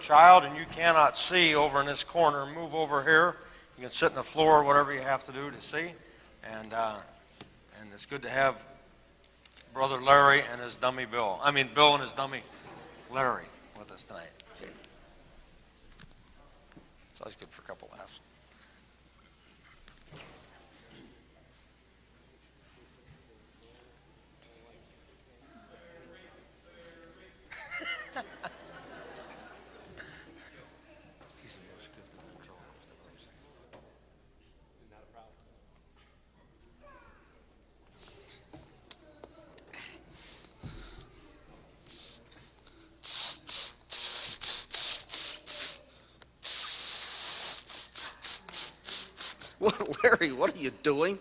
child and you cannot see over in this corner, move over here. You can sit on the floor, whatever you have to do to see. And it's good to have Brother Larry and his dummy Bill. Bill and his dummy Larry with us tonight. Okay. It's always good for a couple laughs. Well, Larry, what are you doing?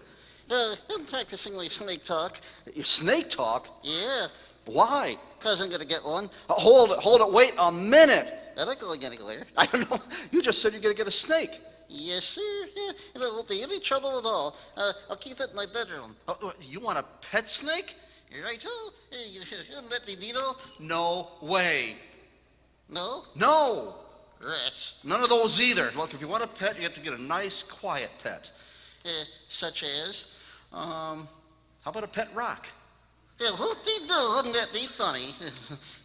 I'm practicing my snake talk. Your snake talk? Yeah, Why? because I'm going to get one. Hold it, wait a minute. I don't go anywhere. I don't know. You just said you're going to get a snake. Yes, sir. Yeah, and it won't be any trouble at all. I'll keep it in my bedroom. You want a pet snake? You're right, too. You let the needle? No way. No? No. Rats. None of those either. Look, if you want a pet, you have to get a nice, quiet pet. Such as? How about a pet rock? Yeah, whoop-de-doo, wouldn't that be funny?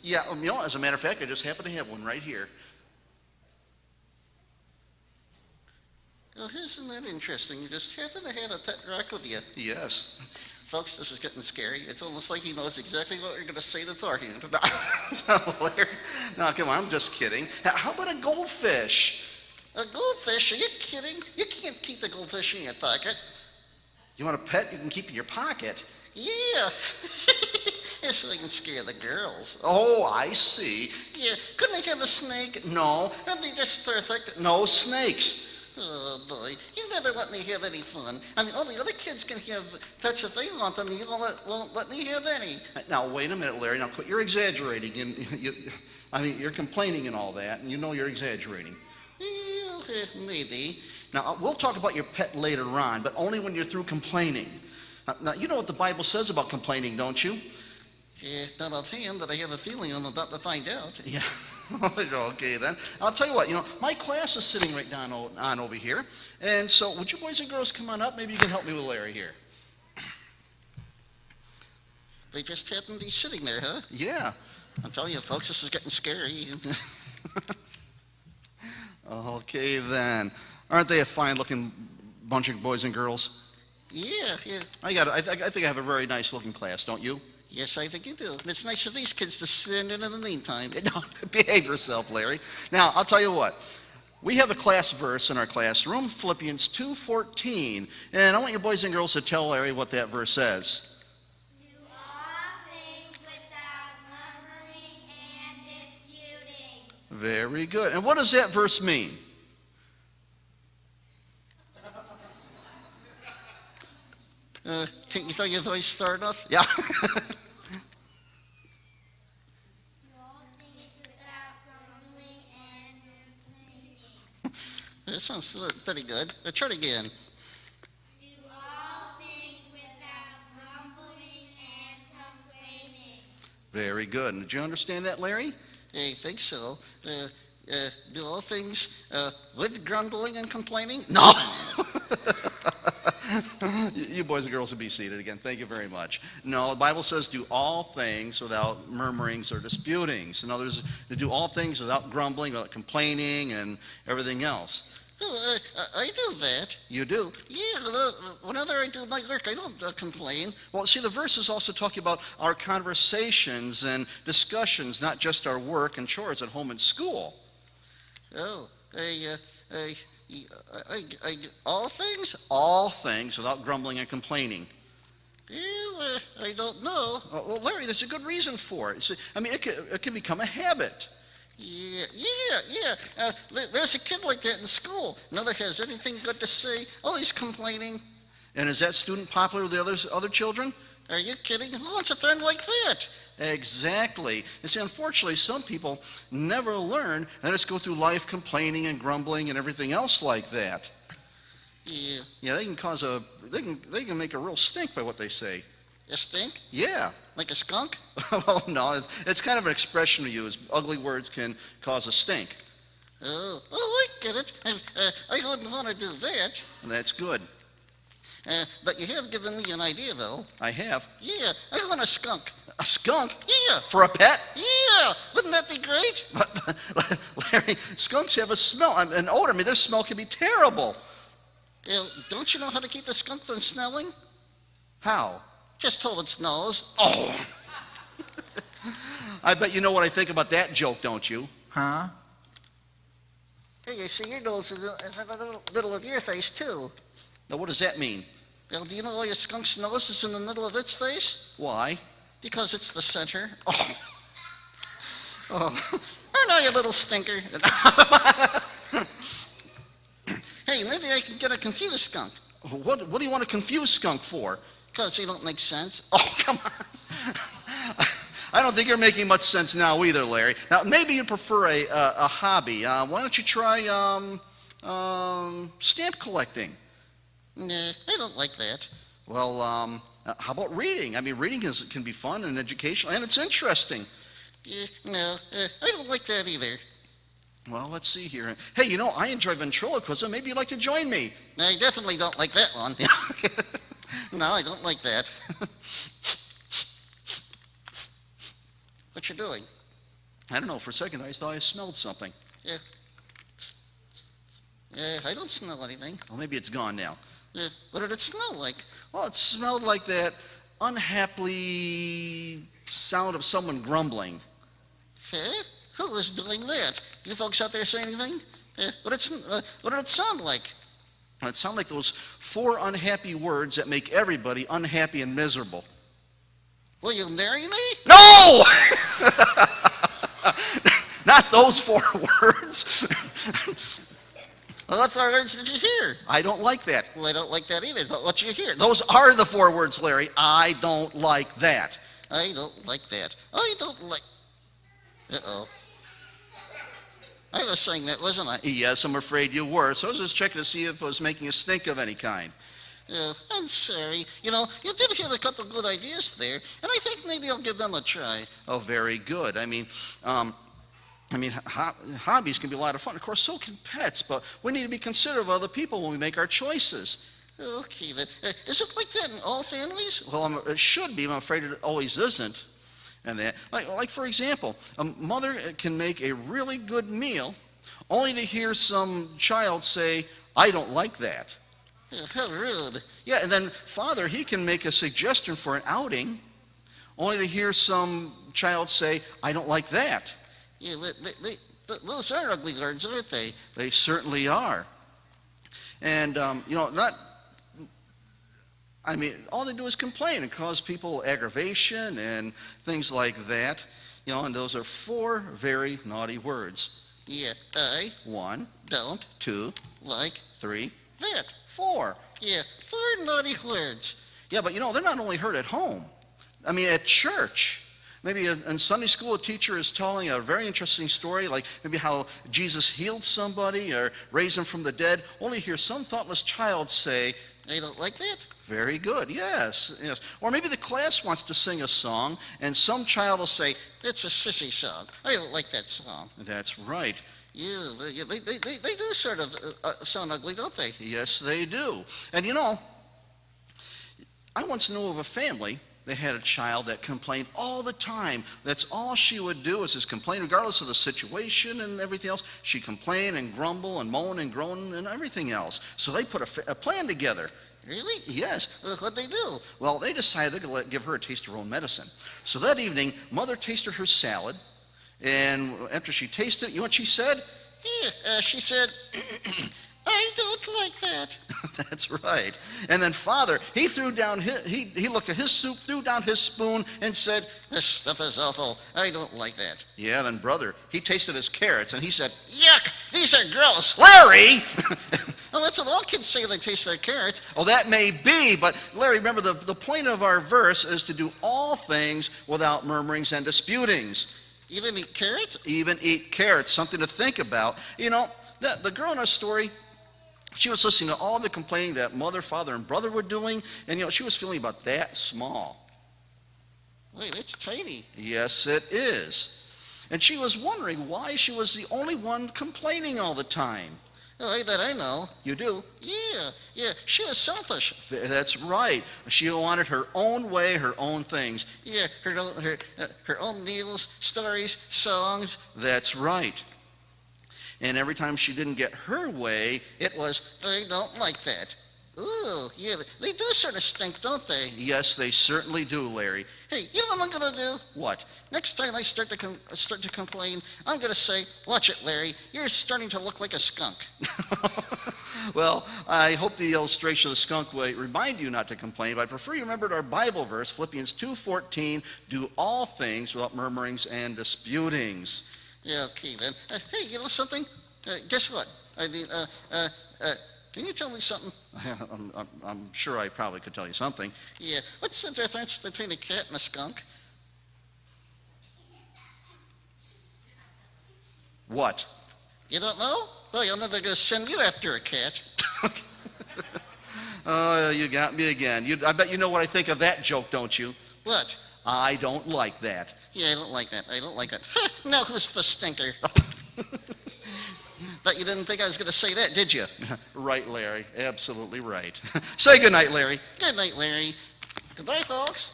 Yeah, as a matter of fact, I just happen to have one right here. Well, isn't that interesting? You just happen to have a pet rock with you. Yes. Folks, this is getting scary. It's almost like he knows exactly what you're going to say beforehand. No, Larry. No, come on, I'm just kidding. How about a goldfish? A goldfish? Are you kidding? You can't keep the goldfish in your pocket. You want a pet you can keep in your pocket? Yeah. So they can scare the girls. Oh, I see. Yeah. Couldn't they have a snake? No. Aren't they just perfect? No snakes. Oh, boy. You never let me have any fun. All the other kids can have pets if they want them, and you won't let me have any. Now, wait a minute, Larry. Now, you're exaggerating. You're complaining and all that, and you know you're exaggerating. Yeah, maybe. Now, we'll talk about your pet later on, but only when you're through complaining. Now, you know what the Bible says about complaining, don't you? Yeah, not offhand, but I have a feeling I'm about to find out. Yeah. Okay, then. I'll tell you what, my class is sitting right down on over here. And so, would you boys and girls come on up? Maybe you can help me with Larry here. They just happen to be sitting there, huh? Yeah. I'm telling you, folks, this is getting scary. Okay, then. Aren't they a fine-looking bunch of boys and girls? Yeah. I think I have a very nice-looking class, don't you? Yes, I think you do. And it's nice for these kids to stand in the meantime. No, behave yourself, Larry. Now, I'll tell you what. We have a class verse in our classroom, Philippians 2:14. And I want you boys and girls to tell Larry what that verse says. Do all things without murmuring and disputing. Very good. And what does that verse mean? Can't you throw your voice start off? Yeah. That sounds pretty good. Try it again. Do all things without grumbling and complaining. Very good. And did you understand that, Larry? I think so. Do all things with grumbling and complaining? No. You boys and girls will be seated again. Thank you very much. No, the Bible says do all things without murmurings or disputings. In other words, to do all things without grumbling, without complaining, and everything else. Oh, I do that. You do? Yeah, whenever I do my work, I don't complain. Well, see, the verse is also talking about our conversations and discussions, not just our work and chores at home and school. Oh, all things? All things without grumbling and complaining. Yeah, I don't know. Well, Larry, there's a good reason for it. It can become a habit. Yeah. There's a kid like that in school. Never has anything good to say. Always complaining. And is that student popular with the other children? Are you kidding? Who wants a friend like that? Exactly. And see, unfortunately, some people never learn. They just go through life complaining and grumbling and everything else like that. Yeah. Yeah, they can make a real stink by what they say. A stink? Yeah. Like a skunk? Well, no, it's kind of an expression we use. Ugly words can cause a stink. Oh, I get it. I wouldn't want to do that. That's good. But you have given me an idea, though. I have. Yeah, I want a skunk. A skunk? Yeah, For a pet? yeah. Wouldn't that be great? Larry, skunks have a smell, an odor. I mean, their smell can be terrible. Don't you know how to keep the skunk from smelling? How? Just hold its nose. Oh! I bet you know what I think about that joke, don't you? Huh? Hey, you see, your nose is in the middle of your face, too. Now, what does that mean? Well, do you know why your skunk's nose is in the middle of its face? Why? Because it's the center. Oh. Aren't I a little stinker? Hey, maybe I can get a confused skunk. What do you want a confused skunk for? Because you don't make sense. Oh, come on. I don't think you're making much sense now either, Larry. Now, maybe you prefer a hobby. Why don't you try stamp collecting? Nah, I don't like that. Well, how about reading? I mean, reading can be fun and educational, and it's interesting. No, I don't like that either. Well, let's see here. Hey, you know, I enjoy ventriloquism. Maybe you'd like to join me. I definitely don't like that one. No, I don't like that. What you doing? I don't know. For a second, I thought I smelled something. I don't smell anything. Well, maybe it's gone now. What did it smell like? Well, it smelled like that unhappy sound of someone grumbling. Huh? Who was doing that? You folks out there say anything? What did it sound like? It sounded like those 4 unhappy words that make everybody unhappy and miserable. Will you marry me? No! Not those 4 words. Well, what words did you hear? I don't like that. Well, I don't like that either. But what you hear? Those are the 4 words, Larry. I don't like that. I don't like that. I don't like... Uh-oh. I was saying that, wasn't I? Yes, I'm afraid you were. So I was just checking to see if I was making a stink of any kind. I'm sorry. You know, you did have a couple good ideas there, and I think maybe I'll give them a try. Oh, very good. I mean, hobbies can be a lot of fun. Of course, so can pets, but we need to be considerate of other people when we make our choices. Okay, then. Is it like that in all families? Well, it should be. I'm afraid it always isn't. And that, like for example, a mother can make a really good meal, only to hear some child say, "I don't like that." How rude. Yeah, and then father, he can make a suggestion for an outing, only to hear some child say, "I don't like that." Yeah, but those are ugly words, aren't they? They certainly are. And, all they do is complain and cause people aggravation and things like that. And those are 4 very naughty words. Yeah, I 1, don't 2, like 3, that. 4. Yeah, 4 naughty words. Yeah, but they're not only heard at home. I mean, at church. Maybe in Sunday school, a teacher is telling a very interesting story, like maybe how Jesus healed somebody or raised him from the dead, only hear some thoughtless child say, I don't like that. very good, yes. Or maybe the class wants to sing a song, and some child will say, It's a sissy song. I don't like that song. that's right. Yeah, they do sort of sound ugly, don't they? Yes, they do. And I once knew of a family that had a child that complained all the time. That's all she would do is just complain, regardless of the situation and everything else. She'd complain and grumble and moan and groan and everything else. So they put a plan together. Really? Yes. What'd they do? Well, they decided they're going to give her a taste of her own medicine. So that evening, Mother tasted her salad, and after she tasted it, you know what she said? Yeah, she said, I don't like that. That's right. And then Father, he threw down he looked at his soup, threw down his spoon, and said, This stuff is awful. I don't like that. yeah. Then Brother, he tasted his carrots, and he said, Yuck! These are gross. Larry! Well, that's what all kids say when they taste their carrots. Oh, that may be, but Larry, remember the point of our verse is to do all things without murmurings and disputings. Even eat carrots? Even eat carrots, something to think about. The girl in our story, she was listening to all the complaining that Mother, Father, and Brother were doing, and she was feeling about that small. Wait, it's tiny. Yes, it is. And she was wondering why she was the only one complaining all the time. Oh, that I know. You do? Yeah, she was selfish. That's right. She wanted her own way, her own things. Yeah, her own meals, stories, songs. That's right. And every time she didn't get her way, It was, I don't like that. Ooh, yeah, they do sort of stink, don't they? yes, they certainly do, Larry. Hey, you know what I'm gonna do? What? Next time I start to complain, I'm gonna say, "Watch it, Larry. You're starting to look like a skunk." Well, I hope the illustration of the skunk will remind you not to complain, but I prefer you remember our Bible verse, Philippians 2:14, do all things without murmurings and disputings. Yeah, okay then. Hey, you know something? Guess what? I mean, can you tell me something? I'm sure I probably could tell you something. Yeah. What's the difference between a cat and a skunk? What? You don't know? Well, you'll know they're gonna send you after a cat. Oh, you got me again. I bet you know what I think of that joke, don't you? What? I don't like that. Yeah, I don't like that. I don't like that. Now who's the stinker? Bet you didn't think I was gonna say that, did you? Right, Larry. Absolutely right. Say goodnight, Larry. Good night, Larry. Goodbye, folks.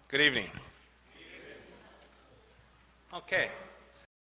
Good evening. Okay.